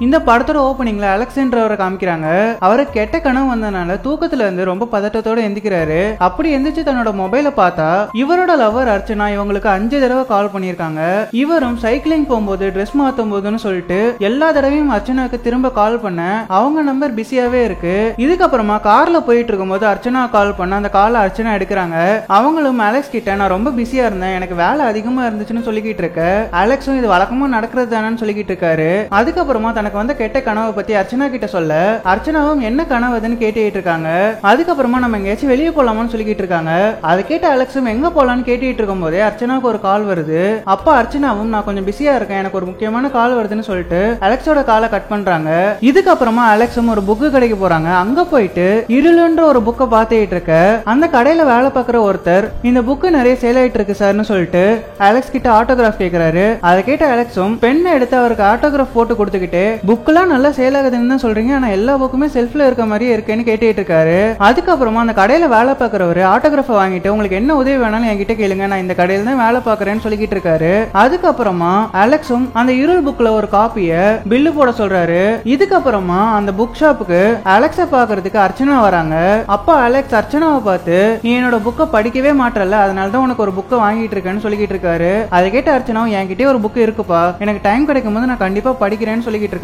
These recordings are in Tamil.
இந்த படத்தோட ஓப்பனிங்ல அலெக்ஸ்ன்றவரை காமிக்கிறாங்க. அவரு கெட்ட கனவு வந்தனால தூக்கத்துல இருந்து ரொம்ப பதட்டத்தோட எந்திக்கிறாரு. அப்படி எந்திரிச்சு தன்னோட மொபைல பார்த்தா இவரோட லவர் அர்ச்சனா இவங்களுக்கு 5 தடவை கால் பண்ணிருக்காங்க. இவரும் சைக்கிளிங் போகும்போது ட்ரெஸ் மாத்தும் போதுன்னு சொல்லிட்டு எல்லா தடவையும் அர்ச்சனாக்கு திரும்ப கால் பண்ண அவங்க நம்பர் பிஸியாவே இருக்கு. இதுக்கப்புறமா கார்ல போயிட்டு இருக்கும்போது அர்ச்சனா கால் பண்ண அந்த காலை அர்ச்சனா எடுக்கிறாங்க. அவங்களும் அலெக்ஸ் கிட்ட நான் ரொம்ப பிஸியா இருந்தேன், எனக்கு வேலை அதிகமா இருந்துச்சுன்னு சொல்லிக்கிட்டு இருக்க. அலெக்ஸும் இது வழக்கமா நடக்கிறது தானு சொல்லிக்கிட்டு இருக்காரு. அதுக்கப்புறமா தனக்கு வந்த கெட்ட கனவை பத்தி அர்ச்சனா கிட்ட சொல்ல அர்ச்சனாவும் என்ன கனவுன்னு கேட்டுட்டு இருக்காங்க. அதுக்கப்புறமா நம்ம எங்கேயாச்சும் வெளியே போலாமான்னு சொல்லிக்கிட்டு இருக்காங்க. அதை கேட்ட அலெக்ஸும் எங்க போலான்னு கேட்டுட்டு இருக்கும் போதே அர்ச்சனாவுக்கு ஒரு கால் வருது. அப்ப அர்ச்சனாவும் நான் கொஞ்சம் பிஸியா இருக்கேன், எனக்கு ஒரு முக்கியமான கால் வருதுன்னு சொல்லிட்டு அலெக்ஸோட காலை கட் பண்றாங்க. இதுக்கப்புறமா அலெக்ஸும் ஒரு புக்கு கடைக்கு போறாங்க. அங்க போயிட்டு இருளுன்ற ஒரு புக்கை பார்த்துட்டு இருக்க அந்த கடையில வேலை பார்க்குற ஒருத்தர் இந்த புக்கு நிறைய சேல் ஆயிட்டு இருக்கு சார்னு சொல்லிட்டு அலெக்ஸ் கிட்ட ஆட்டோகிராஃப் கேட்கிறாரு. அதை கேட்ட அலெக்ஸும் பெண்ணை எடுத்து அவருக்கு ஆட்டோகிராஃப் போட்டு கொடுத்துக்கிட்டு புக்கெல்லாம் நல்லா சேல் ஆகுதுன்னு தான் சொல்றீங்க, ஆனா எல்லா புக்குமே செல்ஃப்ல இருக்க மாதிரியே இருக்குன்னு கேட்டுட்டு இருக்காரு. அதுக்கப்புறமா அந்த கடையில வேலை பார்க்குறவரு ஆட்டோகிராஃப் வாங்கிட்டு உங்களுக்கு என்ன உதவி வேணாலும் என்கிட்ட கேளுங்க, நான் இந்த கடையில தான் வேலை பார்க்கறேன்னு சொல்லிக்கிட்டு இருக்காரு. அதுக்கப்புறமா அலெக்ஸும் அந்த இருள் புக்ல ஒரு காப்பிய பில்லு போட சொல்றாரு. இதுக்கப்புறமா அந்த புக் ஷாப்புக்கு அலெக்ஸை பாக்குறதுக்கு அர்ச்சனா வராங்க. அப்ப அலெக்ஸ் அர்ச்சனாவை பார்த்து நீ என்னோட புக்கை படிக்கவே மாட்டல, அதனாலதான் உனக்கு ஒரு புக்கை வாங்கிட்டு இருக்கேன்னு சொல்லிக்கிட்டு இருக்காரு. அதை கேட்ட அர்ச்சனாவும் என்கிட்டயே ஒரு புக் இருக்குப்பா, எனக்கு டைம் கிடைக்கும் போது நான் கண்டிப்பா படிக்கிறேன்னு சொல்லிக்கிட்டு இருக்காங்க.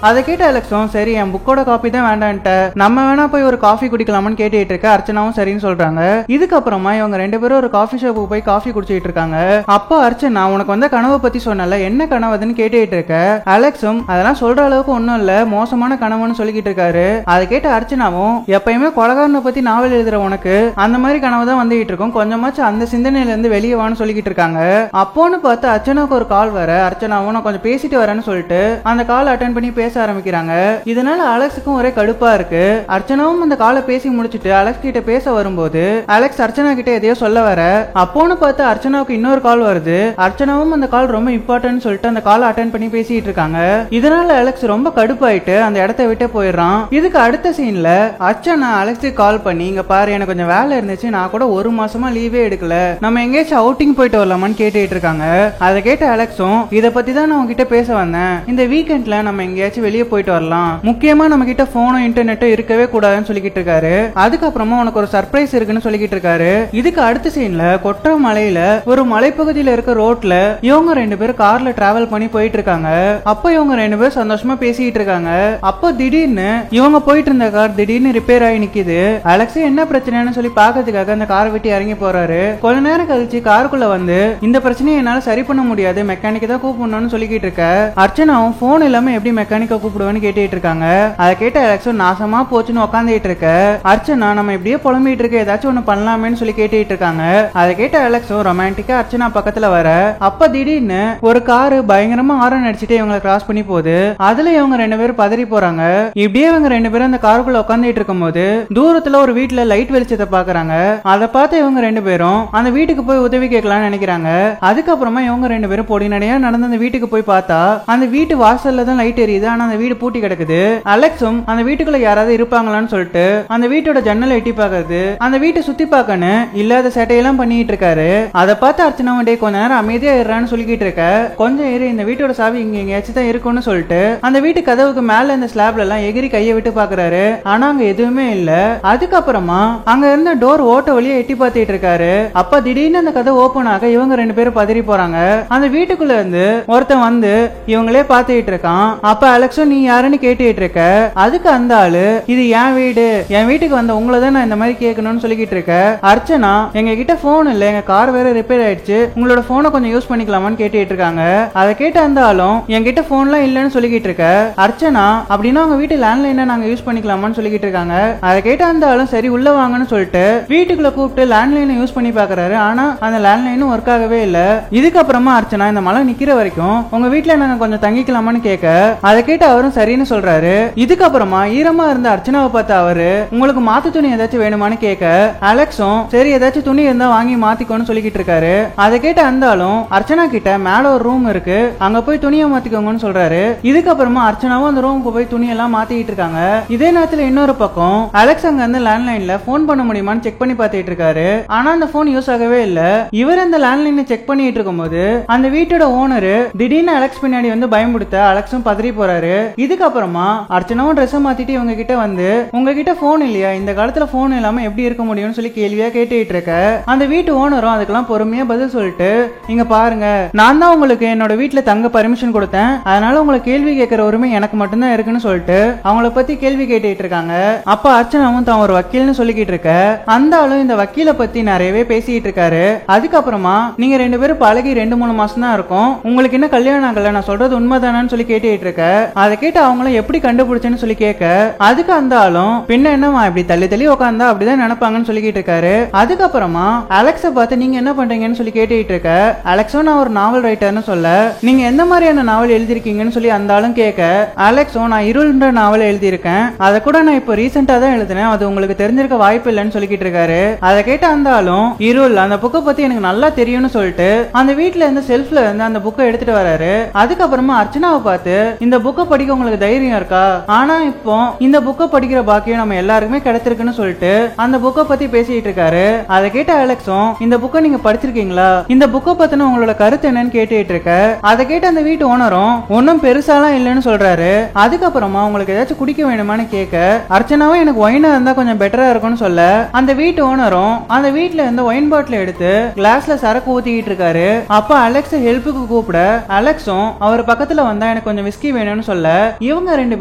அதை கேட்ட அலெக்ஸும் சரி என் புக்கோட காப்பி தான் வேண்டான்ட்ட, நம்ம வேணா போய் ஒரு காஃபி குடிக்கலாமான்னு கேட்டுட்டு இருக்க. அர்ச்சனாவும் சரின்னு சொல்றாங்க. இதுக்கப்புறமா இவங்க 2 பேரும் ஒரு காஃபி ஷாப்புக்கு போய் காஃபி குடிச்சிட்டு இருக்காங்க. அப்போ அர்ச்சனா உனக்கு வந்த கனவை பத்தி சொன்னல, என்ன கனவுன்னு கேட்டுட்டு இருக்க. அலெக்ஸும் அதெல்லாம் சொல்ற அளவுக்கு ஒன்னும் இல்ல, மோசமான கனவுன்னு சொல்லிக்கிட்டு இருக்காரு. அதை கேட்ட அர்ச்சனாவும் எப்பயுமே கொலகாரனை பத்தி நாவல் எழுதுற உனக்கு அந்த மாதிரி கனவு தான் வந்துகிட்டு இருக்கும், கொஞ்சமாச்சும் அந்த சிந்தனையில இருந்து வெளியே வான்னு சொல்லிக்கிட்டு இருக்காங்க. அப்போன்னு பார்த்து அர்ச்சனாவுக்கு ஒரு கால் வர அர்ச்சனாவும் நான் கொஞ்சம் பேசிட்டு வரேன்னு சொல்லிட்டு அந்த கால் அட்டென்ட் பண்ணி பேச ஆரம்பிக்கிறாங்க. இதனால அலெக்ஸுக்கும் ஒரே கடுப்பா இருக்கு. அர்ச்சனாவும் அந்த காலை பேசி முடிச்சிட்டு அலெக்ஸ் கிட்ட பேச வரும்போது அலெக்ஸ் அர்ச்சனா கிட்ட எதையோ சொல்ல வர அப்போன்னு பார்த்து அர்ச்சனாவுக்கு இன்னொரு கால் வருது. அர்ச்சனாவும் அந்த கால் ரொம்ப இம்பார்ட்டன்ட் சொல்லிட்டு அந்த காலை அட்டென்ட் பண்ணி பேசிட்டு இருக்காங்க. இதனால அலெக்ஸ் ரொம்ப கடுப்பாயிட்டு அந்த இடத்த விட்டு போயிடுறான். இதுக்கு அடுத்த சீன்ல அர்ச்சனா அலெக்ஸுக்கு கால் பண்ணி இங்க பாரு எனக்கு கொஞ்சம் வேலை இருந்துச்சு, நான் கூட 1 மாசமா லீவே எடுக்கல, நம்ம எங்கேயாச்சும் அவுட்டிங் போயிட்டு வரலாமான்னு கேட்டுட்டு இருக்காங்க. அதை கேட்ட அலெக்ஸும் இதை பத்தி தான் நான் உங்ககிட்ட பேச வந்தேன், இந்த வீக்கெண்ட்ல நம்ம எங்கேயாச்சும் வெளியே போயிட்டு வரலாம், முக்கியமா நம்ம கிட்ட போனும் இன்டர்நெட்டும் இருக்கவே கூடாதுன்னு சொல்லிக்கிட்டு இருக்காரு. அதுக்கப்புறமா உனக்கு ஒரு சர்ப்ரைஸ் இருக்குன்னு சொல்லிக்கிட்டு இருக்காரு. இதுக்கு அடுத்த சீன்ல கொற்ற மலையில ஒரு மலைப்பகுதியில இருக்க ரோட்ல இவங்க 2 பேரும் கார்ல டிராவல் பண்ணி போயிட்டு இருக்காங்க. அப்ப இவங்க 2 பேரும் சந்தோஷமா பேசிட்டு இருக்காங்க. அப்போ திடீர்னு இவங்க போயிட்டு இருந்த கார் திடீர்னு ரிப்பேர் ஆகி நிக்குது. அலெக்ஸ் என்ன பிரச்சனைன்னு சொல்லி பாக்கிறதுக்காக அந்த காரை விட்டு இறங்கி போறாரு. கொஞ்ச நேரம் கழிச்சு காருக்குள்ள வந்து இந்த பிரச்சனையை என்னால சரி பண்ண முடியாது, மெக்கானிக்க தான் கூப்பிடணும்னு சொல்லிக்கிட்டு இருக்க. அர்ச்சனாவும் போன் இல்லாம எப்படி மெக்கானிக்க கூப்பிடுவேன்னு கேட்டுட்டு இருக்காங்க. அதை கேட்ட அலெக்ஸும் நாசமா போச்சுன்னு உட்காந்துட்டு இருக்க. அர்ச்சனா நம்ம இப்படியே புலம்பிட்டு இருக்க, ஏதாச்சும் ஒண்ணு பண்ணலாமேன்னு சொல்லி கேட்டுட்டு இருக்காங்க. அதை கேட்ட அலெக்ஸும் ரொமான்டிக்கா அர்ச்சனா பக்கத்துல வர அப்ப திடீர்னு ஒரு காரு பயங்கரமா ஹாரன் அடிச்சுட்டு இவங்களை கிராஸ் பண்ணி போகுது. அதுல இவங்க 2 பேரும் பதறி போறாங்க. இப்படியே இவங்க 2 பேரும் அந்த காருக்குள்ள உட்காந்துட்டு இருக்கும் போது தூரத்துல ஒரு வீட்டுல லைட் வெளிச்சத்தை பாக்குறாங்க. அதை பார்த்து இவங்க 2 பேரும் அந்த வீட்டுக்கு போய் உதவி கேட்கலாம்னு நினைக்கிறாங்க. அதுக்கப்புறமா இவங்க 2 பேரும் பொடி நடையா நடந்து அந்த வீட்டுக்கு போய் பார்த்தா அந்த வீட்டு வாசல்ல தான் லைட் எரியுது, ஆனா அந்த வீடு பூட்டி கிடக்குது. அலெக்ஸும் அந்த வீட்டுக்குள்ள யாராவது இருப்பாங்களான்னு சொல்லிட்டு அந்த வீட்டோட ஜன்னலை எட்டி பாக்குறது, அந்த வீட்டை சுத்தி பார்க்கன்னு இல்லாத சேட்டையெல்லாம் பண்ணிட்டு இருக்காரு. அதை பார்த்து அர்ச்சனாவும் டே கொஞ்ச நேரம் அமைதியா இருறான்னு சொல்லிக்கிட்டு இருக்க. கொஞ்சம் ஏறி இந்த வீட்டோட சாவி இங்க எங்கேயாச்சும் தான் இருக்கும்னு சொல்லிட்டு அந்த வீட்டு கதவுக்கு மேல இந்த ஸ்லாப்ல எல்லாம் எகிரி கையை விட்டு பாக்குறாரு. ஆனா அங்க எதுவுமே இல்ல. அதுக்கப்புறமா அங்க இருந்த டோர் ஓட்ட வழியா எட்டி பார்த்துட்டு இருக்காரு. அப்ப திடீர்னு அந்த கதை ஓபன் ஆக இவங்க 2 பேரும் பதறி போறாங்க. அந்த வீட்டுக்குள்ள இருந்து ஒருத்தன் வந்து இவங்களே பார்த்துட்டு இருக்கான். அப்ப அலெக்ஸும் நீ யாருன்னு கேட்டுட்டு இருக்க. அதுக்கு அந்த ஆளு இது என் வீடு, என் வீட்டுக்கு வந்த உங்களை தான் நான் இந்த மாதிரி கேட்கணும்னு சொல்லிக்கிட்டு இருக்க. அர்ச்சனா எங்க கிட்ட போன் இல்ல, எங்க கார் வேற ரிப்பேர் ஆயிடுச்சு, உங்களோட போனை கொஞ்சம் யூஸ் பண்ணிக்கலாமான்னு கேட்டுட்டு இருக்காங்க. அதை கேட்ட அந்த ஆளும் என்கிட்ட போன்லாம் இல்லன்னு சொல்லிக்கிட்டு இருக்க. அர்ச்சனா அப்படின்னா உங்க வீட்டு லேண்ட்லைனை நாங்க யூஸ் பண்ணிக்கலாமான்னு சொல்லிக்கிட்டு இருக்காங்க. அதை கேட்ட அந்த ஆளும் சரி உள்ள வாங்கன்னு சொல்லிட்டு வீட்டுக்குள்ள கூப்பிட்டு லேண்ட்லைனை யூஸ் பண்ணி பாக்குறாரு. ஆனா அந்த லேண்ட்லைனும் ஒர்க் ஆகவே இல்ல. இதுக்கப்புறமா அர்ச்சனா இந்த மழை நிக்கிற வரைக்கும் உங்க வீட்டுல நாங்க கொஞ்சம் தங்கிக்கலாமான்னு கேட்க அதை கேட்டு அவரும் சரின்னு சொல்றாரு. இதுக்கப்புறமா ஈரமா இருந்த அர்ச்சனாவை பார்த்து அவரு உங்களுக்கு மாத்து துணி ஏதாச்சும் வேணுமான்னு கேட்க அலெக்ஸும் சரி ஏதாச்சும் துணி இருந்தா வாங்கி மாத்திக்கோன்னு சொல்லிக்கிட்டு இருக்காரு. அதை கேட்ட அந்த ஆளும் அர்ச்சனா கிட்ட மேல ஒரு ரூம் இருக்கு, அங்க போய் துணியை மாத்திக்கோங்கன்னு சொல்றாரு. இதுக்கப்புறமா அர்ச்சனாவும் அந்த ரூமுக்கு போய் துணியெல்லாம் மாத்திட்டு இருக்காங்க. இதே நேரத்துல இன்னொரு பக்கம் அலெக்ஸ் அங்க இருந்து லேண்ட்லைன்ல போன் பண்ண முடியுமான்னு செக் பண்ணி பார்த்துட்டு இருக்காரு. ஆனா அந்த போன் யூஸ் ஆகவே இல்ல. இவர் அந்த லேண்ட்லைனை செக் பண்ணிட்டு இருக்கும்போது அந்த வீட்டோட ஓனர் திடீர்னு அலெக்ஸ் பின்னாடி வந்து பயமுடுத்த அலெக்ஸும் பதறி பதறி போறாரு. இதுக்கப்புறமா அர்ச்சனாவும் ட்ரெஸ் மாத்திட்டு இவங்க கிட்ட வந்து, உங்ககிட்ட போன் இல்லையா, இந்த காலத்துல போன் இல்லாம எப்படி இருக்க முடியும்னு சொல்லி கேள்வியா கேட்டுட்டு இருக்க. அந்த வீட்டு ஓனரும் அதுக்கெல்லாம் பொறுமையா பதில் சொல்லிட்டு, இங்க பாருங்க, நான் தான் உங்களுக்கு என்னோட வீட்டுல தங்க பர்மிஷன் கொடுத்தேன், அதனால உங்களை கேள்வி கேட்கிற உரிமை எனக்கு மட்டும்தான் இருக்குன்னு சொல்லிட்டு அவங்கள பத்தி கேள்வி கேட்டுட்டு இருக்காங்க. அப்ப அர்ச்சனாவும் தான் ஒரு வக்கீல்னு சொல்லிக்கிட்டு இருக்க. அந்த ஆளும் இந்த வக்கீல பத்தி நிறையவே பேசிட்டு இருக்காரு. அதுக்கப்புறமா நீங்க 2 பேரும் பழகி 2-3 மாசம் தான் இருக்கும், உங்களுக்கு என்ன கல்யாணம் ஆகல, நான் சொல்றது உண்மைதானு சொல்லி கேட்டுட்டு இருக்க. அதை கேட்டு அவங்களும் எப்படி கண்டுபிடிச்சேன்னு சொல்லி கேட்க, அதுக்கு அந்த ஆளும் பின்ன என்னமா இப்படி தள்ளி தள்ளி உட்காந்தா அப்படிதான் நினைப்பாங்கன்னு சொல்லிக்கிட்டு இருக்காரு. அதுக்கப்புறமா அலெக்ஸ பார்த்து நீங்க என்ன பண்றீங்கன்னு சொல்லி கேட்டுட்டு இருக்க. அலெக்ஸோ நான் ஒரு நாவல் ரைட்டர்னு சொல்ல, நீங்க எந்த மாதிரியான நாவல் எழுதிருக்கீங்கன்னு சொல்லி அந்த ஆளும் கேட்க, அலெக்ஸோ நான் இருள்ன்ற நாவல் எழுதியிருக்கேன், அதை கூட நான் இப்போ ரீசெண்டா தான் எழுதினேன், அது உங்களுக்கு தெரிஞ்சிருக்க வாய்ப்பு இல்லைன்னு சொல்லிக்கிட்டு இருக்காரு. அதை கேட்ட அந்த ஆளும் இருள் அந்த புக்கை பத்தி எனக்கு நல்லா தெரியும்னு சொல்லிட்டு அந்த வீட்டுல இருந்து செல்ஃப்ல இருந்து அந்த புக்கை எடுத்துட்டு வராரு. அதுக்கப்புறமா அர்ச்சனாவை பார்த்து, இந்த புக்கை படிக்க உங்களுக்கு தைரியம் இருக்கா, ஆனா இப்போ இந்த புக்கை படிக்கிற பாக்கியம் நம்ம எல்லாருக்குமே கிடைச்சிருக்குன்னு சொல்லிட்டு அந்த புக்கை பத்தி பேசிட்டு இருக்காரு. அதை கேட்ட அலெக்ஸும், இந்த புக்கை நீங்க படிச்சிருக்கீங்களா, இந்த புக்கை பத்தின உங்களோட கருத்து என்னன்னு கேட்டுட்டு இருக்க. அதை கேட்ட அந்த வீட்டு ஓனரும் ஒன்னும் பெருசாலாம் இல்லைன்னு சொல்றாரு. அதுக்கப்புறமா உங்களுக்கு ஏதாச்சும் குடிக்க வேணுமான்னு கேட்க, அர்ச்சனாவும் எனக்கு ஒயினா இருந்தா கொஞ்சம் பெட்டரா இருக்கும்னு சொல்ல, அந்த வீட்டு ஓனரும் அந்த வீட்டுல இருந்த ஒயின் பாட்டில் எடுத்து கிளாஸ்ல சரக்கு ஊத்திக்கிட்டு இருக்காரு. அப்ப அலெக்ஸ் ஹெல்ப்புக்கு கூப்பிட, அலெக்ஸும் அவர் பக்கத்துல வந்தா எனக்கு கொஞ்சம் விஸ்கி வேணும்னு சொல்ல, இவங்க 2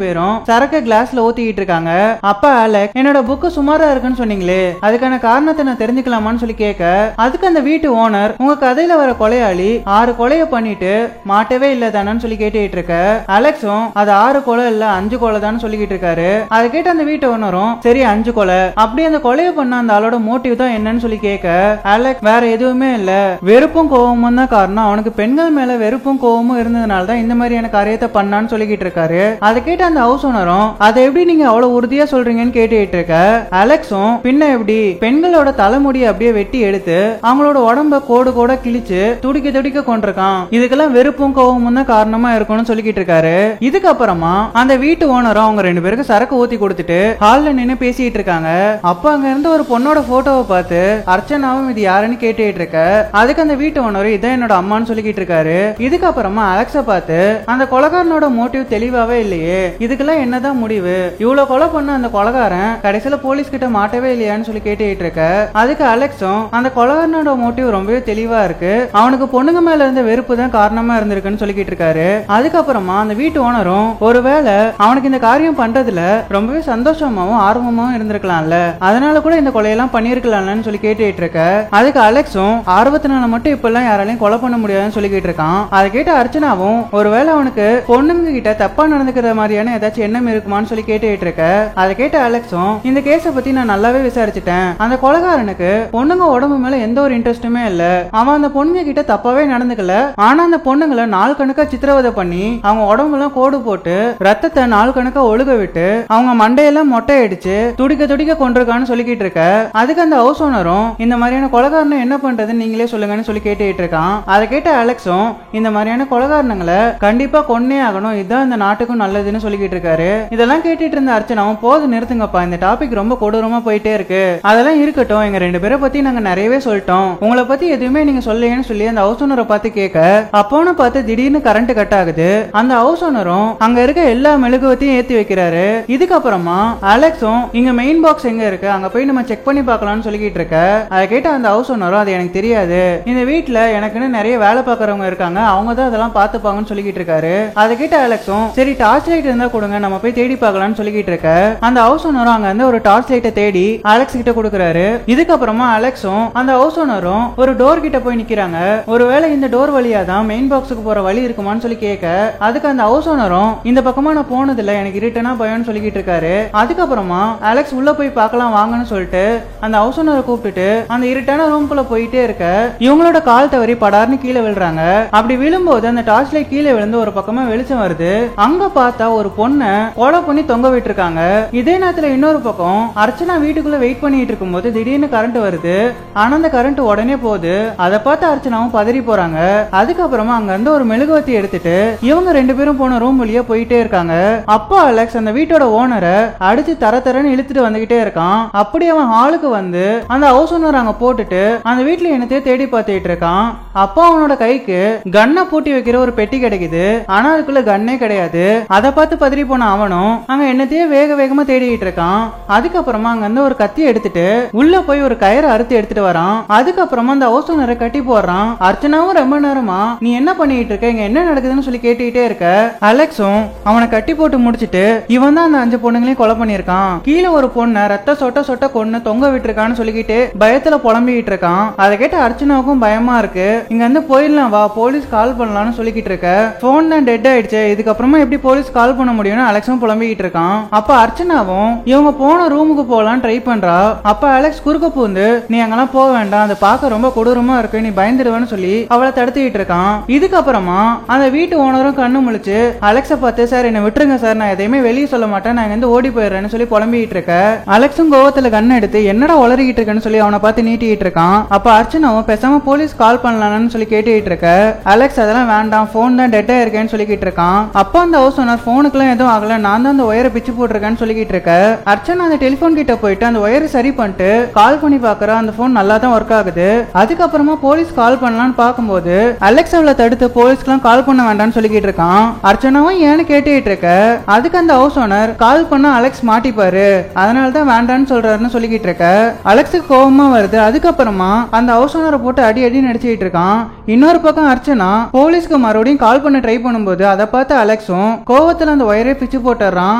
பேரும் சரக்கு கிளாஸ்ல ஊத்திக்கிட்டு இருக்காங்க. அப்ப அலெக்ஸ், என்னோட புக்கு சுமாரா இருக்குன்னு சொன்னீங்களே, அதுக்கான காரணத்தை நான் தெரிஞ்சுக்கலாமான்னு சொல்லி கேட்க, அதுக்கு அந்த வீட்டு ஓனர், உங்க கதையில வர கொலையாளி 6 கொலையை பண்ணிட்டு மாட்டவே இல்ல தானு சொல்லி கேட்டுட்டு இருக்க. அலெக்ஸும் அது 6 கொலை இல்ல 5 கொலை தான் சொல்லிக்கிட்டு இருக்காரு. அதை கேட்டு அந்த வீட்டு ஓனரும், சரி 5 கொலை, அப்படி அந்த கொலையை பண்ண அந்த ஆளோட மோட்டிவ் தான் என்னன்னு சொல்லி கேட்க, அலெக்ஸ் வேற எதுவுமே இல்ல, வெறுப்பும் கோவமும் தான் காரணம், அவனுக்கு பெண்கள் மேல வெறுப்பும் கோவமும் இருந்ததுனால தான் இந்த மாதிரியான காரியத்தை பண்ணான்னு சொல்லிக்கிட்டு இருக்காரு. அதை கேட்டு அந்த ஹவுஸ் ஓனரும், அதை எப்படி நீங்க அவ்வளவு உறுதியா சொல்றீங்கன்னு கேட்டுட்டு இருக்க. அலெக்ஸும், பின்ன எப்படி பெண்களோட தலைமுடியை அப்படியே வெட்டி எடுத்து அவங்களோட உடம்ப கோடு கோட கிழிச்சு துடிக்க துடிக்க கொண்டிருக்கான், இதுக்கெல்லாம் வெறுப்பும் கோவமும் தான் காரணமா இருக்கும்னு சொல்லிக்கிட்டு இருக்காரு. இதுக்கப்புறமா அந்த வீட்டு ஓனரும் அவங்க 2 பேருக்கு சரக்கு ஊத்தி கொடுத்துட்டு ஹால்ல நின்னு பேசிட்டு இருக்காங்க. அப்ப அங்க இருந்து ஒரு பொண்ணோட போட்டோவை பார்த்து அர்ச்சனாவும் இது யாருன்னு கேட்டுட்டு இருக்க. அதுக்கு அந்த வீட்டு ஓனர், இதான் என்னோட அம்மான்னு சொல்லிக்கிட்டு இருக்காரு. இதுக்கப்புறமா அலெக்ஸ பார்த்து, அந்த கொலைகாரனோட மோட்டிவ் தெளிவாவே இல்லையே, இதுக்கெல்லாம் என்னதான் முடிவு, இவ்வளவு கொலை பண்ண அந்த கொலைகாரன் கடைசியில போலீஸ் கிட்ட மாட்டவே இல்லையான்னு சொல்லி கேட்டுட்டு இருக்க. அதுக்கு அலெக்ஸும், அந்த கொலைகாரனோட மோட்டிவ் ரொம்பவே தெளிவா இருக்கு, அவனுக்கு பொண்ணுங்க மேல இருந்த வெறுப்பு தான் காரணமா இருந்திருக்குன்னு சொல்லிக்கிட்டு இருக்காரு. அதுக்கப்புறமா அந்த வீட்டு ஓனரும், ஒருவேளை அவனுக்கு இந்த காரியம் பண்றதுல ரொம்பவே சந்தோஷமாவும் ஆர்வமாவும் இருந்திருக்கலாம்ல, அதனால கூட இந்த கொலையெல்லாம் பண்ணிருக்கலாம்னு சொல்லி கேட்டுட்டு இருக்க. அதுக்கு அலெக்ஸும், ஆர்வத்தினால மட்டும் இப்ப எல்லாம் யாராலையும் கொலை பண்ண முடியாதுன்னு சொல்லிக்கிட்டு இருக்கான். அதை கேட்ட அர்ச்சனாவும், ஒருவேளை அவனுக்கு பொண்ணுங்க கிட்ட தப்பா நடந்துக்கிற மாதிரியான ஏதாச்சும் எண்ணம் இருக்குமான்னு சொல்லி கேட்டுட்டு இருக்க. அதை கேட்ட அலெக்ஸும், இந்த கேஸை பத்தி நான் நல்லாவே விசாரிச்சுட்டேன், அந்த கொலைகாரனுக்கு பொண்ணுங்க உடம்பு மேல எந்த ஒரு இன்ட்ரெஸ்ட்டுமே இல்ல, அவன் அந்த பொண்ணுங்க கிட்ட தப்பாவே நடந்துக்கல, ஆனா அந்த பொண்ணுங்களை நாள் கணக்கா சித்திரவதை பண்ணி அவங்க உடம்புலாம் கோடு போட்டு ரத்தத்தை நாள் கணக்கா ஒழுக விட்டு அவங்க மண்டையெல்லாம் மொட்டை அடிச்சு துடிக்க துடிக்க கொண்டிருக்கான்னு சொல்லிக்கிட்டு இருக்க. அதுக்கு அந்த ஹவுஸ் ஓனரும், இந்த மாதிரியான கொலைகாரனை என்ன பண்றதுன்னு நீங்களே சொல்லுங்கன்னு சொல்லி கேட்டுட்டு இருக்கான். அதை கேட்ட அலெக்ஸும், இந்த மாதிரியான கொலைகாரனங்களை கண்டிப்பா கொன்னே ஆகணும், இதுதான் இந்த நாட்டுக்கும் நல்லதுன்னு சொல்லிக்கிட்டு இருக்காரு. இதெல்லாம் கேட்டுட்டு இருந்த அர்ச்சனாவும், போது நிறுத்துங்கப்பா, இந்த டாபிக் ரொம்ப கொடூரமா போயிட்டே இருக்கு, அதெல்லாம் இருக்கட்டும், எங்க 2 பேரை பத்தி நாங்க நிறையவே சொல்லிட்டோம், உங்களை பத்தி எதுவுமே நீங்க சொல்லையேன்னு சொல்லி அந்த ஹவுஸ் ஓனரை பார்த்து கேட்க. அப்போன்னு பார்த்து திடீர்னு கரண்ட் கட் ஆகுது. அந்த ஹவுஸ் ஓனரும் அங்க இருக்க எல்லா மெழுகுவத்தையும் ஏத்தி வைக்கிறாரு. இதுக்கப்புறமா அலெக்ஸும், இங்க மெயின் பாக்ஸ் எங்க இருக்கு, அங்க போய் நம்ம செக் பண்ணி பார்க்கலாம்னு சொல்லிக்கிட்டு இருக்க. அதை கேட்ட அந்த ஹவுஸ் ஓனரும், அது எனக்கு தெரியாது, இந்த வீட்டுல எனக்குன்னு நிறைய வேலை பார்க்கறவங்க இருக்காங்க, அவங்க தான் அதெல்லாம் பார்த்துப்பாங்கன்னு சொல்லிக்கிட்டு இருக்காரு. அதை கேட்ட அலெக்ஸும், சரி டார்ச் லைட் இருந்தா கொடுங்க, நம்ம போய் தேடி பார்க்கலாம்னு சொல்லிக்கிட்டு இருக்க. அந்த ஹவுஸ் ஓனரும் அங்க இருந்து ஒரு டார்ச் லைட்டை தேடி அலெக்ஸ் கிட்ட கொடுக்குறாரு. இதுக்கப்புறமா அலெக்ஸும் அந்த ஹவுஸ் ஓனரும் ஒரு டோர் கிட்ட போய் நிக்கிறாங்க. ஒருவேளை இந்த டோர் வழியா தான் மெயின் பாக்ஸுக்கு போற வழி இருக்குமான்னு சொல்லி கேட்க. அதுக்கு அந்த ஹவுஸ் ஓனரும், இந்த பக்கமா நான் போனது இல்ல, எனக்கு இருட்டனா பயம்னு சொல்லிக்கிட்டு இருக்காரு. அதுக்கப்புறமா அலெக்ஸ் உள்ள போய் பார்க்கலாம் வாங்கன்னு சொல்லிட்டு அந்த ஹவுஸ் ஓனரை கூப்பிட்டுட்டு அந்த இருட்டான ரூம்குள்ள போயிட்டே இருக்க. இவங்களோட கால் தவறி படார்னு கீழே விழுறாங்க. அப்படி விழும்போது அந்த டார்ச் லைட் கீழே விழுந்து ஒரு பக்கமா வெளிச்சம் வருது. அங்க பார்த்தா ஒரு பொண்ணை கொலை பண்ணி தொங்க விட்டு இருக்காங்க. இதே நேரத்துல இன்னொரு பக்கம் அர்ச்சனா வீட்டுக்குள்ள வெயிட் பண்ணிட்டு இருக்கும்போது திடீர்னு கரண்ட் வருது. ஆனா அந்த கரண்ட் உடனே போகுது. அதை பார்த்து அர்ச்சனாவும் பதறி போறாங்க. அதுக்கப்புறமா அங்க இருந்து ஒரு மெழுகுவத்தி எடுத்துட்டு இவங்க 2 பேரும் போன ரூம் வழியா போயிட்டே இருக்காங்க. அப்போ அலெக்ஸ் அந்த வீட்டோட ஓனரை அடிச்சு தர தரன்னு இழுத்துட்டு வந்துகிட்டே இருக்கான். அப்படி அவன் ஹாலுக்கு வந்து அந்த ஹவுஸ் ஓனர் அங்க போட்டுட்டு அந்த வீட்டுல என்னத்தையே தேடி பார்த்துட்டு இருக்கான். அப்போ அவனோட கைக்கு கன்னை பூட்டி வைக்கிற ஒரு பெட்டி கிடைக்குது. ஆனா அதுக்குள்ள கைக்குள்ள கண்ணே கிடையாது. அதை பார்த்து பதறி போன அவனும் அங்க என்னத்தையே வேக வேகமா தேடிட்டு இருக்கான். அதுக்கப்புறமா அங்க வந்து ஒரு கத்தி எடுத்துட்டு உள்ள போய் ஒரு கயிறு அறுத்து எடுத்துட்டு வரான். அதுக்கப்புறமா அந்த ஹவுஸ் ஓனரை கட்டி போடுறான். அர்ச்சனாவும் ரொம்ப நேரமா நீ என்ன பண்ணிட்டு இருக்க, இங்க என்ன நடக்குதுன்னு சொல்லி கேட்டுக்கிட்டே இருக்க. அலெக்ஸும் அவனை கட்டி போட்டு முடிச்சிட்டு இவன் தான் அந்த 5 பொண்ணுங்களையும் கொலை பண்ணிருக்கான், கீழே ஒரு பொண்ணை ரத்த சொட்ட சொட்ட கொன்னு தொங்க விட்டுருக்கான்னு சொல்லிக்கிட்டு பயத்துல புலம்பிக்கிட்டு இருக்கான். அதை கேட்டு அர்ச்சனாவுக்கும் பயமா இருக்கு. இங்க வந்து போயிடலாம் வா, போலீஸ் கால் பண்ணலாம்னு சொல்லிக்கிட்டு இருக்க. போன் தான் டெட் ஆயிடுச்சு, இதுக்கப்புறமா எப்படி போலீஸ் கால் பண்ண முடியும்னு அலெக்ஸும் புலம்பிக்கிட்டு இருக்கான். அப்ப அர்ச்சனாவும் இவங்க போன ரூமுக்கு போலாம் ட்ரை பண்றா. அப்ப அலெக்ஸ் குறுக்க பூந்து நீ அங்கெல்லாம் போக வேண்டாம், அதை பார்க்க ரொம்ப கொடூரமா இருக்கு, நீ பயந்துடுவேன்னு சொல்லி அவளை தடுத்துக்கிட்டு இருக்கான். இதுக்கப்புறமா அந்த வீட்டு ஓனரும் கண்ணு முழிச்சு அலெக்ஸ பார்த்து சார் என்ன விட்டுருங்க சார், நான் எதையுமே வெளியே சொல்ல மாட்டேன், நான் இங்க ஓடி போயிடுறேன்னு சொல்லி புலம்பிட்டு இருக்க. அலெக்ஸும் கோவத்துல கண்ணு எடுத்து என்னடா உளறிக்கிட்டு இருக்கேன்னு சொல்லி அவனை பார்த்து நீட்டிட்டு இருக்கான். அப்ப அர்ச்சனாவும் பேசாம போலீஸ் கால் பண்ணலாம்னு சொல்லி கேட்டுக்கிட்டு இருக்க. அலெக்ஸ் அதெல்லாம் வேண்டாம், போன் தான் டெட் ஆயிருக்கேன்னு சொல்லிக்கிட்டு இருக்கான். அப்ப அந்த ஹவுஸ் ஓனர் போனுக்குலாம் எதுவும் ஆகல, நான் தான் அந்த ஒயரை பிச்சு போட்டிருக்கேன்னு சொல்லிக்கிட்டு இருக்க. அர்ச்சனா அந்த டெலிபோன் கிட்ட போயிட்டு அந்த ஒயரை சரி பண்ணிட்டு கால் பண்ணி பாக்குற. அந்த போன் நல்லா தான் ஒர்க் ஆகுது. அதுக்கப்புறமா போலீஸ் கால் பண்ணலாம்னு பாக்கும்போது அலெக்ஸ் அவளை தடுத்து போலீஸ்க்குலாம் கால் பண்ண வேண்டாம்னு சொல்லிக்கிட்டு இருக்கான். அர்ச்சனாவும் ஏன்னு கேட்டுக்கிட்டு இருக்க. அதுக்கு அந்த ஹவுஸ் ஓனர் கால் பண்ண அலெக்ஸ் மாட்டிப்பாரு, அதனாலதான் வேண்டான்னு சொல்றாருன்னு சொல்லிக்கிட்டு இருக்க. அலெக்ஸுக்கு கோபமா வருது. அதுக்கப்புறமா அந்த ஹவுஸ் ஓனரை போட்டு அடி அடி நடிச்சுக்கிட்டு இருக்கான். இன்னொரு பக்கம் அர்ச்சனா போலீஸ்க்கு மறுபடியும் கால் பண்ண ட்ரை பண்ணும்போது அதை பார்த்து அலெக்ஸும் கோவத்துல அந்த ஒயரை பிச்சு போட்டுறான்.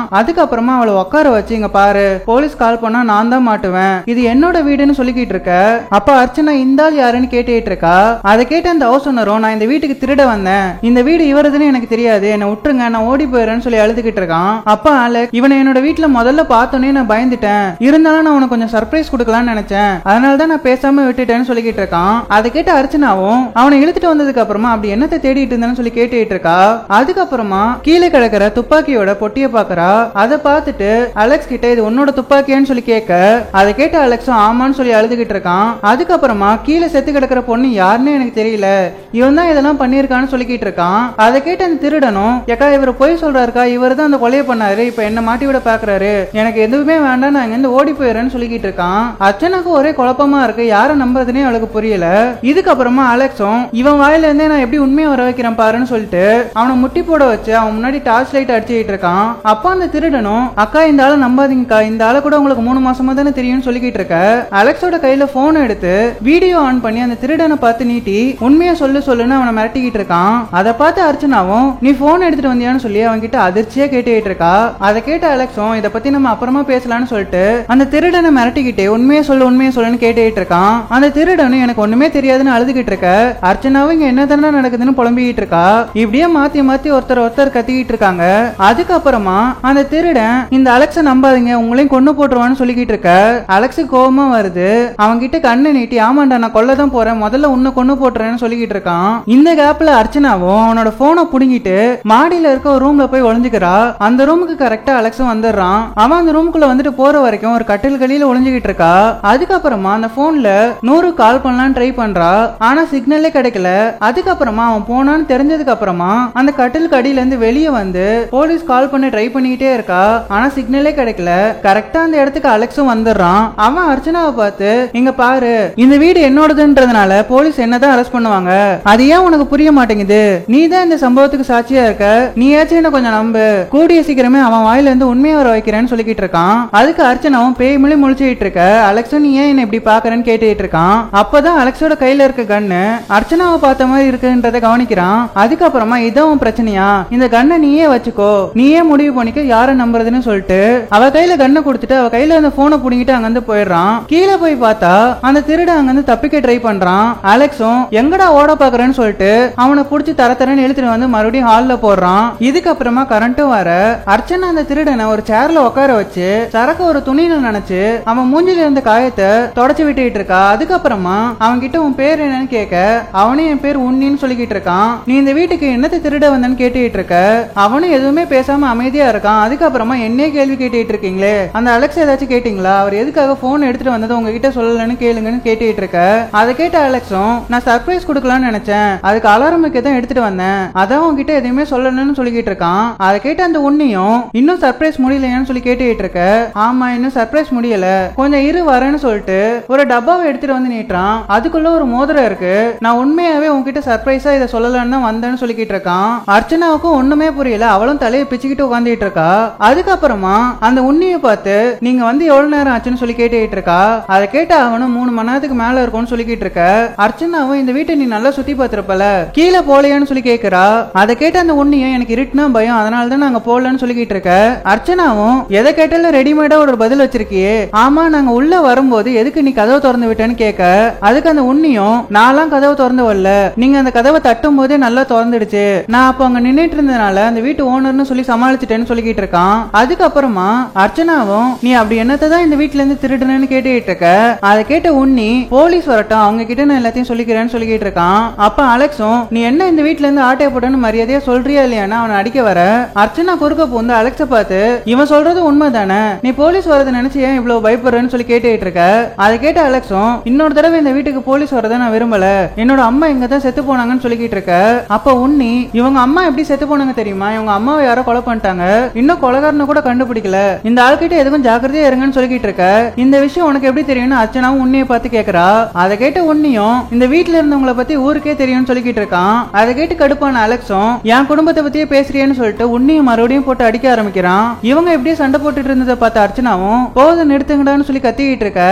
அதுக்கப்புறமா அவளை உட்கார வச்சு இங்க பாரு, போலீஸ் கால் பண்ணா நான் தான் மாட்டுவேன், இது என்னோட வீடுன்னு சொல்லிக்கிட்டு இருக்க. அப்ப அர்ச்சனா இந்த ஆள் யாருன்னு கேட்டுட்டு இருக்கா. அதை கேட்டு அந்த ஹவுஸ் ஓனரும் நான் இந்த வீட்டுக்கு திருட வந்தேன், இந்த வீடு இவரதுன்னு எனக்கு தெரியாது, என்ன விட்டுருங்க, நான் ஓடி போயிடுறேன்னு சொல்லி அழுதுகிட்டு இருக்கான். அப்ப அலெக்ஸ் இவனை என்னோட வீட்டுல முதல்ல பார்த்தோன்னே நான் பயந்துட்டேன், இருந்தாலும் நான் உனக்கு கொஞ்சம் சர்ப்ரைஸ் கொடுக்கலாம்னு நினைச்சேன், அதனாலதான் நான் பேசாம விட்டுட்டேன்னு சொல்லிக்கிட்டு இருக்கான். அதை கேட்டு அர்ச்சனாவும் அவனை இழுத்துட்டு வந்ததுக்கு அப்புறமா அப்படி என்னத்தை தேடிட்டு இருந்தேன்னு சொல்லி கேட்டுட்டு இருக்கா. அதுக்கப்புறமா கீழே கிடக்கிற துப்பாக்கியோட பொட்டிய பாக்குறா. அதை பார்த்துட்டு அலெக்ஸ் கிட்ட இது உன்னோட துப்பாக்கியான்னு சொல்லி கேட்க. அதை கேட்டு அலெக்ஸும் ஆமான்னு சொல்லி அழுதுகிட்டு இருக்கான். அதுக்கப்புறமா கீழே செத்து கிடக்கிற பொண்ணு யாருன்னு எனக்கு தெரியல, இவன் தான் இதெல்லாம் பண்ணிருக்கான்னு சொல்லிக்கிட்டு இருக்கான். அதை கேட்டு அந்த திருடனும் ஏக்கா இவர் போய் சொல்றாருக்கா, இவர் தான் அந்த கொலையை பண்ணாரு, இப்ப என்ன மாட்டி விட பாக்குறாரு, எனக்கு எதுவுமே வேண்டாம், நான் இங்க ஓடி போயிடுறேன்னு சொல்லிக்கிட்டு இருக்கான். அர்ச்சனாக்கு ஒரே குழப்பமா இருக்கு, யாரை நம்புறதுனே அவளுக்கு புரியல. இதுக்கப்புறமா அலெக்ஸும் இவன் வாயில இருந்தே நான் எப்படி உண்மையை வர வைக்கிறேன் பாருன்னு சொல்லிட்டு அவனை முட்டி போட வச்சு அவன் முன்னாடி டார்ச் லைட் அடிச்சுக்கிட்டு இருக்கான். அப்ப அந்த திருடனும் அக்கா இந்த ஆளை நம்பாதீங்கக்கா, இந்த ஆளை கூட உங்களுக்கு 3 மாசமா தானே தெரியும்னு சொல்லிக்கிட்டு இருக்க. அலெக்ஸோட கையில போன் எடுத்து வீடியோ ஆன் பண்ணி அந்த திருடனை பார்த்து நீட்டி உண்மையா சொல்லுன்னு அவனை மிரட்டிக்கிட்டு இருக்கான். அதை பார்த்து அர்ச்சனாவும் நீ போன் எடுத்துட்டு வந்தியான்னு சொல்லி அவன் கிட்ட அதிர்ச்சியா கேட்டுக்கிட்டு இருக்கா. அதை கேட்ட அலெக்ஸும் இதை பத்தி நம்ம அப்புறமா பேசலாம்னு சொல்லிட்டு அந்த திருடனை மிரட்டிக்கிட்டே உண்மையா சொல்லுன்னு கேட்டுக்கிட்டு இருக்கான். அந்த திருடனும் எனக்கு ஒண்ணுமே தெரியாதுன்னு அழுதுகிட்டு இருக்க. அர்ச்சனாவும் இங்க என்ன தானே நடக்குதுன்னு புலம்பிக்கிட்டு இருக்கா. இப்படியே மாத்தி மாத்தி ஒருத்தர் கத்திக்கிட்டு இருக்காங்க. அதுக்கப்புறமா அந்த திருடன் இந்த அலெக்ஸ நம்பாதீங்க, உங்களையும் கொண்டு போட்டுருவான்னு சொல்லிக்கிட்டு இருக்க. அலெக்ஸுக்கு கோபமா வருது. அவங்க கிட்ட கண்ணை நீட்டி ஆமாண்டா நான் கொல்லதான் போறேன், முதல்ல உன்னை கொண்டு போட்டுறேன்னு சொல்லிக்கிட்டு இருக்கான். இந்த கேப்ல அர்ச்சனாவும் அவனோட போனை புடுங்கிட்டு மாடியில இருக்க ஒரு ரூம்ல போய் ஒளிஞ்சுக்கிறா. அந்த ரூமுக்கு கரெக்டா அலெக்ஸும் வந்துடுறான். அவன் அந்த ரூமுக்குள்ள வந்துட்டு போற வரைக்கும் ஒரு கட்டில் கடியில ஒளிஞ்சுக்கிட்டு இருக்கா. அதுக்கப்புறமா அந்த போன்ல 100 கால் பண்ணலாம் ட்ரை பண்றா, ஆனா சிக்னலே கிடைக்கல. அதுக்கப்புறமா அவன் போனான்னு தெரிஞ்சதுக்கு அப்புறமா அந்த கட்டில் கடியில இருந்து வெளியே வந்து போலீஸ் கால் பண்ண ட்ரை பண்ணிக்கிட்டே இருக்கா, ஆனா சிக்னலே கிடைக்கல. கரெக்டா அந்த இடத்துக்கு அலெக்ஸும் வந்துடுறான். அவன் அர்ச்சனாவை பார்த்து இங்க பாரு, இந்த வீடு என்னோடதுன்றதுனால போலீஸ் என்னதான் அரெஸ்ட் பண்ணுவாங்க, அது ஏன் உனக்கு புரிய மாட்டேங்குது, நீ தான் இந்த சம்பவத்துக்கு சாட்சியா இருக்க, நீயாச்சும் என்ன கொஞ்சம் நம்பு, கூடிய சீக்கிரமே அவன் வாயில இருந்து உண்மையை வர வைக்கிறேன்னு சொல்லிக்கிட்டு இருக்கான். அதுக்கு அர்ச்சனாவும் பேய் மொழி முழிச்சுட்டு இருக்க. அலெக்ஸும் நீ ஏன் என்ன இப்படி பாக்குறேன்னு கேட்டுட்டு இருக்கான். அப்பதான் அலெக்ஸோட கையில இருக்க கண்ணு அர்ச்சனாவை பார்த்த மாதிரி இருக்குன்றத கவனிக்கிறான். அதுக்கப்புறமா இதான் பிரச்சனையா, இந்த கண்ணை நீயே வச்சுக்கோ, நீயே முடிவு பண்ணிக்க யாரை நம்புறதுன்னு சொல்லிட்டு அவ கையில கண்ணை கொடுத்துட்டு அவ கையில அந்த போனை புடிங்கிட்டு அங்கிருந்து போயிடுறான். கீழே போய் பார்த்தா அந்த திருட அங்கிருந்து தப்பிக்க ட்ரை பண்றான். அலெக்ஸும் எங்கடா ஓட பாக்குறேன்னு சொல்லிட்டு அவனை புடிச்சு தரன்னு இழுத்துட்டு வந்து மறுபடியும் ஹால்ல போடுறான். இதுக்கப்புறமா கரண்ட்டும் வர அர்ச்சனா அந்த திருடனை ஒரு சேர்ல உட்கார வச்சு சரக்கு ஒரு துணியில நினைச்சு அவன் மூஞ்சில இருந்த காயத்தை தொடச்சு விட்டுட்டு இருக்கா. அதுக்கப்புறமா அவன் கிட்ட உன் பேர் என்னன்னு கேட்க அவனே என் பேர் உன்னின்னு சொல்லிக்கிட்டு இருக்கான். நீ இந்த வீட்டுக்கு என்னத்தை திருட வந்தன்னு கேட்டுட்டு இருக்க. அவனும் எதுவுமே பேசாம அமைதியா இருக்கான். அதுக்கப்புறமா என்னே கேள்வி கேட்டுட்டு இருக்கீங்களே, அந்த அலெக்ஸ் ஏதாச்சும் கேட்டீங்களா, அவர் எதுக்காக போன் எடுத்துட்டு வந்தது உங்ககிட்ட சொல்லலன்னு கேளுங்கன்னு கேட்டுட்டு இருக்க. அதை கேட்ட அலெக்ஸும் நான் சர்ப்ரைஸ் கொடுக்கலாம்னு நினைச்சேன், அதுக்கு அலாரம் வைக்க தான் எடுத்துட்டு வந்தேன், அதான் உங்ககிட்ட எதுவுமே சொல்லணும்னு சொல்லிக்கிட்டு இருக்கான். அதை கேட்ட அந்த உன்னியும் இன்னும் சர்ப்ரைஸ் முடியலையான்னு சொல்லி கேட்டுட்டு இருக்க. ஆமா இன்னும் சர்ப்ரைஸ் முடியல, கொஞ்சம் இரு வரேன்னு சொல்லிட்டு ஒரு டப்பாவை எடுத்துட்டு வந்து நீட்டுறான். அதுக்குள்ள ஒரு மோதிரம் இருக்கு. நான் உண்மையாவே உங்ககிட்ட சர்ப்ரைஸா இதை சொல்லலான்னு தான் வந்தேன்னு சொல்லிக்கிட்டு இருக்கான். அர்ச்சனாவுக்கும் ஒண்ணுமே புரியல. அவளும் தலையை பிச்சுக்கிட்டு உட்காந்துட்டு இருக்கா. அதுக்கப்புறமா அந்த உன்னியை பார்த்து நீங்க வந்து எவ்வளவு நேரம் ஆச்சுன்னு சொல்லி கேட்டுட்டு இருக்கா. அதை கேட்ட அவனும் 3 மணி நேரத்துக்கு மேல இருக்கும்னு சொல்லிக்கிட்டு இருக்க. அர்ச்சனாவும் இந்த வீட்டை நீ நல்லா சுத்தி பார்த்திருப்பல, கீழே போலையான்னு சொல்லி கேக்குறா. அதை கேட்ட அந்த உன்னியும் எனக்கு இருட்டுனா பயம், அதனாலதான் நாங்க போடலன்னு சொல்லிக்கிட்டு இருக்க. அர்ச்சனாவும் எதை கேட்டாலும் ரெடிமேடா ஒரு பதில் வச்சிருக்கியே, ஆமா நாங்க உள்ள வரும்போது எதுக்கு நீ கதவை திறந்து விட்டேன்னு கேட்க. அதுக்கு அந்த உன்னியும் நான்லாம் கதவை திறந்து வரல, நீங்க அந்த கதவை தட்டும் போதே நல்லா திறந்துடுச்சு, நான் அப்ப அங்க நின்னுட்டு இருந்தனால அந்த வீட்டு ஓனர்னு சொல்லி சமாளிச்சுட்டேன்னு சொல்லிக்கிட்டு இருக்கான். அதுக்கப்புறமா அர்ச்சனாவும் நீ அப்படி என்னத்தான் இந்த வீட்டுல இருந்து திருடுனு கேட்டுக்கிட்டு இருக்க. அதை கேட்ட உன்னி போலீஸ் வரட்டும் அவங்க கிட்ட நான் எல்லாத்தையும் சொல்லிக்கிறேன்னு சொல்லிக்கிட்டு இருக்கான். அப்ப அலெக்ஸும் நீ என்ன இந்த வீட்டுல இருந்து ஆட்டைய போட்டேன்னு மரியாதையா சொல்றியா இல்லையானா அவனை அடிக்க வர. அர்ச்சனா குறுக்க பூந்து அலெக்ஸ பார்த்து இவன் சொல்றது உண்மைதானே, நீ போலீஸ் வரதை நினைச்சு ஏன் இவ்வளவு பயப்படுறேன்னு சொல்லி கேட்டுக்கிட்டு இருக்க. அதை கேட்ட அலெக்ஸும் இன்னொரு தடவை இந்த வீட்டுக்கு போலீஸ் வரதை நான் விரும்பல, என்னோட அம்மா இங்க தான் செத்து போனாங்கன்னு சொல்லிக்கிட்டு இருக்க. அப்ப உன்னி இவங்க அம்மா எப்படி செத்து போனாங்க தெரியுமா, இவங்க அம்மாவை யாரோ கொலை பண்ணிட்டாங்க, இன்னும் கொலைகாரனை கூட கண்டுபிடிக்கல, இந்த ஆள்கிட்ட எதுவும் ஜாக்கிரதையா இருங்கன்னு சொல்லிக்கிட்டு இருக்க. இந்த விஷயம் உனக்கு எப்படி தெரியும்னு அர்ச்சனாவும் உன்னியை பார்த்து கேக்குறா. அதை கேட்ட உன்னியும் இந்த வீட்டுல இருந்தவங்களை பத்தி ஊருக்கே தெரியும்னு சொல்லிக்கிட்டு இருக்கான். அதை கேட்டு கடுப்பான அலெக்ஸும் என் குடும்பத்தை பத்தியே பேசுறியேன்னு சொல்லிட்டு உன்னியை மறுபடியும் போட்டு அடிக்க ஆரம்பிக்கிறான். இவங்க எப்படியே சண்டை போட்டுட்டு இருந்ததை பார்த்த அர்ச்சனாவும் போதும் நிறுத்துங்கடான்னு சொல்லி கத்திக்கிட்டு இருக்க.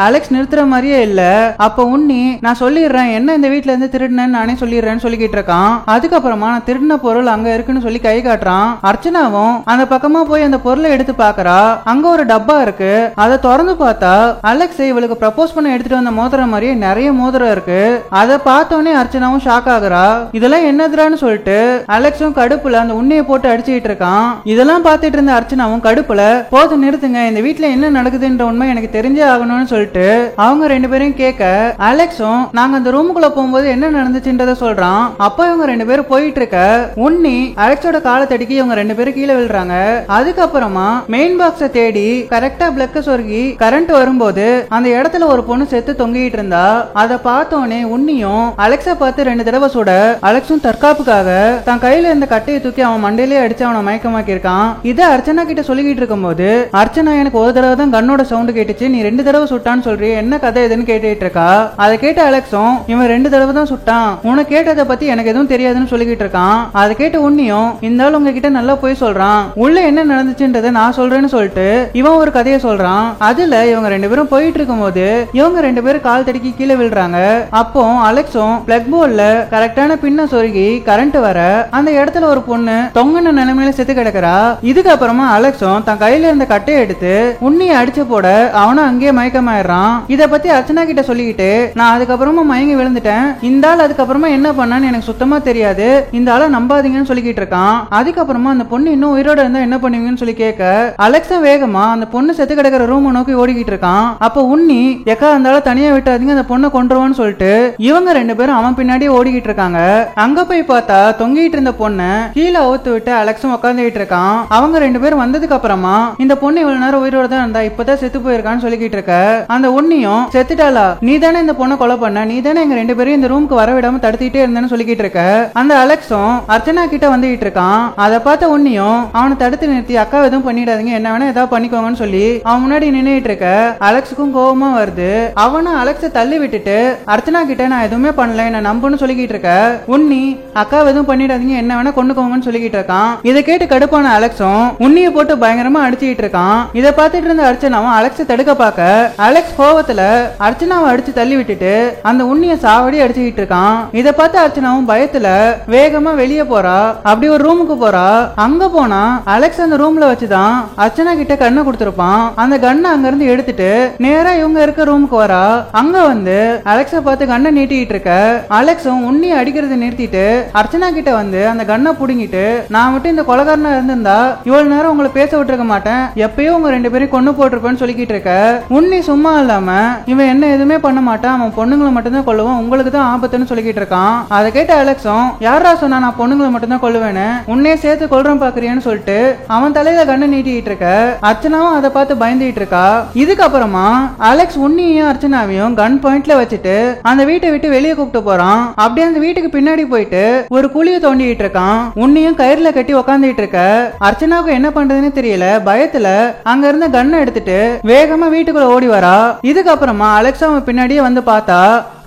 அலெக்ஸ் நிறுத்துற மாதிரியே இல்ல. அப்ப உன்னி நான் சொல்லிடுறேன் என்ன இந்த வீட்டுல இருந்து திருடுனேன்னு நானே சொல்லிடுறேன்னு சொல்லிக்கிட்டு இருக்கான். அதுக்கப்புறமா நான் திருடின பொருள் அங்க இருக்குன்னு சொல்லி கை காட்டுறான். அர்ச்சனாவும் அந்த பக்கமா போய் அந்த பொருளை எடுத்து பாக்குறா. அங்க ஒரு டப்பா இருக்கு. அதை திறந்து பார்த்தா அலெக்ஸ் இவளுக்கு ப்ரப்போஸ் பண்ண எடுத்துட்டு வந்த மோதிரம் மாதிரியே நிறைய மோதிரம் இருக்கு. அதை பார்த்தோன்னே அர்ச்சனாவும் ஷாக் ஆகுறா. இதெல்லாம் என்னதுறான்னு சொல்லிட்டு அலெக்ஸும் கடுப்புல அந்த உன்னியை போட்டு அடிச்சுட்டு இருக்கான். இதெல்லாம் பார்த்துட்டு இருந்த அர்ச்சனாவும் கடுப்புல போதும் நிறுத்துங்க, இந்த வீட்டுல என்ன நடக்குதுன்ற உண்மை எனக்கு தெரிஞ்சே ஆகணும்னு சொல்லிட்டு அவங்க 2 பேரும் கேட்க அலெக்ஸும் நாங்க அந்த ரூமுக்குள்ள போகும்போது என்ன நடந்துச்சுன்றத சொல்றான். அப்ப இவங்க 2 பேரும் போயிட்டு இருக்க உன்னி அலெக்ஸோட காலை தடுக்கி இவங்க 2 பேரும் கீழே விழுறாங்க. அதுக்கப்புறமா மெயின் பாக்ஸ தேடி கரெக்டா பிளக்க சொருகி கரண்ட் வரும்போது அந்த இடத்துல ஒரு பொண்ணு செத்து தொங்கிட்டு இருந்தா. அதை பார்த்தோன்னே உன்னியும் அலெக்ஸ பார்த்து 2 தடவை சுட அலெக்ஸும் தற்காப்புக்காக தன் கையில இருந்த கட்டையை தூக்கி அவன் மண்டையிலே அடிச்சு அவனை மயக்கமாக்கி இருக்கான். இதை அர்ச்சனா கிட்ட சொல்லிக்கிட்டு இருக்கும் போது அர்ச்சனா எனக்கு ஒரு தடவை தான் கண்ணோட சவுண்ட் கேட்டுச்சு, நீ 2 தடவை சுட்டான்னு சொல்றிய, என்ன கதை எதுன்னு கேட்டுட்டு இருக்கா. அதை கேட்ட அலெக்ஸும் இவன் 2 தடவை தான் சுட்டான், உனக்கு கேட்டதை பத்தி எனக்கு எதுவும் தெரியாதுன்னு சொல்லிக்கிட்டு இருக்கான். அதை கேட்ட உன்னியும் இந்த ஆள் உங்ககிட்ட நல்லா போய் சொல்றான், உள்ள என்ன நடந்துச்சுன்றதை நான் சொல்றேன்னு சொல்லிட்டு இவன் ஒரு கதையை சொல்றான். அதுல இவங்க 2 பேரும் போயிட்டு இருக்கும் போது இவங்க 2 பேரும் கால் தடுக்கி கீழே விழுறாங்க. அப்போ அலெக்ஸும் பிளக் போர்ட்ல கரெக்டான பின்ன சொருகி கரண்ட் வர அந்த இடத்துல ஒரு பொண்ணு தொங்கன நிலைமையில செத்து கிடக்குறா. இதுக்கப்புறமா அலெக்ஸும் தன் கையில இருந்த கட்டையை எடுத்து உன்னியை அடிச்சு போட அவனும் அங்கேயே மயக்கமாயிடுறான். இத பத்தி அர்ச்சனா கிட்ட சொல்லிக்கிட்டு நான் அதுக்கப்புறமா மயங்கி விழுந்துட்டேன், இந்த ஆள் அதுக்கப்புறமா என்ன பண்ணான்னு எனக்கு சுத்தமா தெரியாது, இந்த ஆளை நம்பாதீங்கன்னு சொல்லிக்கிட்டு இருக்கான். அதுக்கப்புறமா அந்த பொண்ணு இன்னும் உயிரோட இருந்தா என்ன பண்ணுவீங்கன்னு சொல்லி கேட்க அலெக்ஸும் வேகமா அந்த பொண்ணு செத்து கிடக்கிற ரூம் நோக்கி ஓடிக்கிட்டு இருக்கான். அப்ப உன்னி எக்கா அந்த ஆளை தனியா விட்டாதீங்க, அந்த பொண்ணை கொன்றுவான்னு சொல்லிட்டு இவங்க 2 பேரும் அவன் பின்னாடியே ஓடிக்கிட்டு இருக்காங்க. அங்க போய் பார்த்தா தொங்கிட்டு இருந்த பொண்ணு கீழே அவுத்து விட்டு அலெக்ஸும் உட்காந்துட்டு இருக்கான். அவங்க 2 பேரும் வந்ததுக்கு அப்புறமா இந்த பொண்ணு இவ்வளவு நேரம் உயிரோட தான் இருந்தா, இப்பதான் செத்து போயிருக்கான்னு சொல்லிக்கிட்டு இருக்க. அந்த உன்னியும் செத்துட்டாளா, நீ தானே இந்த பொண்ணை கொலை பண்ண, நீ தானே எங்க 2 பேரும் இந்த ரூமுக்கு வர விடாம தடுத்துட்டே இருந்தேன்னு சொல்லிக்கிட்டு இருக்க. அந்த அலெக்ஸும் அர்ச்சனா கிட்ட வந்துகிட்டு இருக்கான். அதை பார்த்த உன்னியும் அவனை தடுத்து நிறுத்தி அக்கா எதுவும் பண்ணிடாதீங்க, என்ன வேணா ஏதாவது பண்ணிக்கோங்கன்னு சொல்லி அவன் முன்னாடி நின்னுட்டு இருக்க. அலெக்ஸுக்கும் கோபமா வருது. அவனும் அலெக்ஸை தள்ளி விட்டுட்டு அர்ச்சனா கிட்ட நான் எதுவுமே பண்ணல என்ன நம்புன்னு சொல்லிக்கிட்டு இருக்க. உன்னி அக்கா எதுவும் பண்ணிடாதீங்க, என்ன வேணா கொண்டுக்கோங்கன்னு சொல்லிக்கிட்டு இருக்கான். இதை கேட்டு கடுப்பான அலெக்ஸும் உன்னியை போட்டு பயங்கரமா அடிச்சுட்டு இருக்கான். இதை பார்த்துட்டு இருந்த அர்ச்சனாவும் அலெக்ஸை தடுக்க பார்க்க அலெக்ஸ் கோவத்துல அர்ச்சனாவை அடிச்சு தள்ளி விட்டுட்டு அந்த உன்னியை சாவடி அடிச்சுக்கிட்டு இருக்கான். இதை பார்த்து அர்ச்சனாவும் பயத்துல வேகமா வெளியே போறா. அப்படி ஒரு ரூமுக்கு போறா. அங்க போனா அலெக்ஸ் அந்த ரூம்ல வச்சுதான் அர்ச்சனா கிட்ட கண்ணை கொடுத்திருப்பான். அந்த கண்ணை அங்க இருந்து எடுத்துட்டு நேரா இவங்க இருக்க ரூமுக்கு வரா. அங்க வந்து அலெக்ஸ பார்த்து கண்ணை நீட்டிட்டு இருக்க. அலெக்ஸும் உன்னியை அடிக்கிறத நிறுத்திட்டு அர்ச்சனா கிட்ட வந்து அந்த கண்ணை புடுங்கிட்டு நான் மட்டும் இந்த கொலைகாரனா இருந்திருந்தா இவ்வளவு நேரம் உங்களை பேச விட்டுருக்க மாட்டேன், எப்பயோ உங்க 2 பேரும் கொண்டு போட்டிருப்பேன்னு சொல்லிக்கிட்டு இருக்க. உன்னி சும்மா இல்லாம இவன் என்ன எதுவுமே பண்ண மாட்டான், அவன் பொண்ணுங்களை மட்டும்தான் கொல்லுவான், உங்களுக்கு தான் ஆபத்துன்னு சொல்லிக்கிட்டு இருக்கான். அதை கேட்ட அலெக்ஸும் யாரா சொன்னா நான் பொண்ணுங்களை மட்டும்தான் கொல்லுவேன்னு, உன்னையே சேர்த்து கொல்றேன் பாக்குறியான்னு சொல்லிட்டு அவன் தலையில கண்ணை நீட்டிட்டு இருக்க. அர்ச்சனாவும் அதை பார்த்து பயந்துட்டு இருக்கா. இதுக்கப்புறமா அலெக்ஸ் உன்னியையும் அர்ச்சனாவையும் கன் பாயிண்ட்ல வச்சுட்டு அந்த வீட்டை விட்டு வெளியே கூப்பிட்டு போறான். அப்படியே அந்த வீட்டுக்கு பின்னாடி போயிட்டு ஒரு குழியை தோண்டிட்டு இருக்கான். உன்னியும் கயிறுல கட்டி உக்காந்துட்டு இருக்க. அர்ச்சனாவுக்கு என்ன பண்றதுன்னு தெரியல. பயத்துல அங்க இருந்த கண்ணை எடுத்துட்டு வேகமா வீட்டுக்குள்ள ஓடி வரா. இதுக்கப்புறமா அலெக்ஸா அவன் பின்னாடியே வந்து பார்த்தா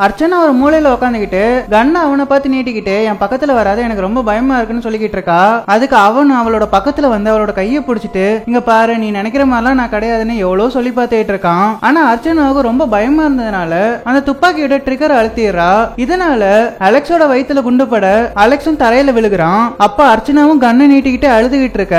அர்ச்சனா ஒரு மூலையில உட்காந்துக்கிட்டு கண்ணை அவனை பார்த்து நீட்டிக்கிட்டு என் பக்கத்துல வராது, எனக்கு ரொம்ப பயமா இருக்குன்னு சொல்லிக்கிட்டு இருக்கா. அதுக்கு அவன் அவளோட பக்கத்துல வந்து அவளோட கையை பிடிச்சிட்டு இங்க பாரு, நீ நினைக்கிற மாதிரிலாம் நான் கிடையாதுன்னு எவ்வளவு சொல்லி பார்த்துட்டு இருக்கான். ஆனா அர்ச்சனாவுக்கு ரொம்ப பயமா இருந்ததுனால அந்த துப்பாக்கியோட ட்ரிகர் அழுத்திடுறா. இதனால அலெக்ஸோட வயித்துல குண்டுபட அலெக்ஸும் தரையில விழுகிறான். அப்ப அர்ச்சனாவும் கண்ணை நீட்டிக்கிட்டு அழுதுகிட்டு இருக்க.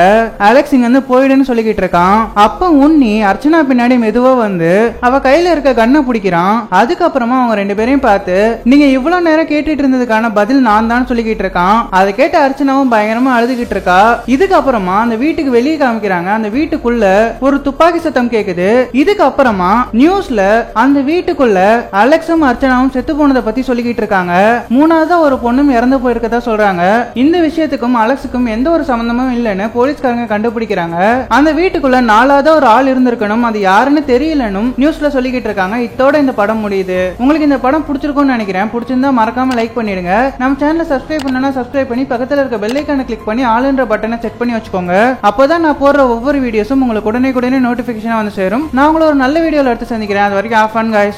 அலெக்ஸ் இங்க வந்து போயிடுன்னு சொல்லிக்கிட்டு இருக்கான். அப்ப உன்னி அர்ச்சனா பின்னாடி மெதுவா வந்து அவ கையில இருக்க கண்ணை பிடிக்கிறான். அதுக்கப்புறமா அவங்க ரெண்டு பேரையும் பார்த்து நீங்க இவ்வளவு நேரம் கேட்டுட்டு இருந்ததுக்கான பதில் நான் தான் சொல்லிக்கிட்டு இருக்கான். அதை கேட்ட அர்ச்சனாவும் பயங்கரமா அழுதுகிட்டு இருக்கா. இதுக்கப்புறமா அந்த வீட்டுக்கு வெளியே காமிக்கிறாங்க. அந்த வீட்டுக்குள்ள ஒரு துப்பாக்கி சத்தம் கேக்குது. இதுக்கப்புறமா நியூஸ்ல அந்த வீட்டுக்குள்ள அலெக்ஸும் அர்ச்சனாவும் செத்து போனதை பத்தி சொல்லிக்கிட்டு இருக்காங்க. மூணாவதா ஒரு பொண்ணும் இறந்து போயிருக்கதா சொல்றாங்க. இந்த விஷயத்துக்கும் அலெக்ஸுக்கும் எந்த ஒரு சம்பந்தமும் இல்லைன்னு போலீஸ்காரங்க கண்டுபிடிக்கிறாங்க. அந்த வீட்டுக்குள்ள நாலாவதா ஒரு ஆள் இருந்திருக்கணும், அது யாருன்னு தெரியலன்னு நியூஸ்ல சொல்லிக்கிட்டு இருக்காங்க. இதோட இந்த படம் முடியுது. உங்களுக்கு இந்த படம் பிடிச்சிருக்கும்னு நினைக்கிறேன். பிடிச்சிருந்தா மறக்காம லைக் பண்ணிடுங்க. நம்ம சேனலை சப்ஸ்கிரைப் பண்ணனா சப்ஸ்கிரைப் பண்ணி பக்கத்துல இருக்க பெல் ஐகானை கிளிக் பண்ணி ஆல்ன்ற பட்டனை செக் பண்ணி வச்சுக்கோங்க. அப்போதான் நான் போடுற ஒவ்வொரு வீடியோஸும் உங்களுக்கு உடனே நோட்டிபிகேஷனா வந்து சேரும். நான் உங்களை ஒரு நல்ல வீடியோல எடுத்து சந்திக்கிறேன். அது வரைக்கும் ஆஃப் ஆன் गाइस.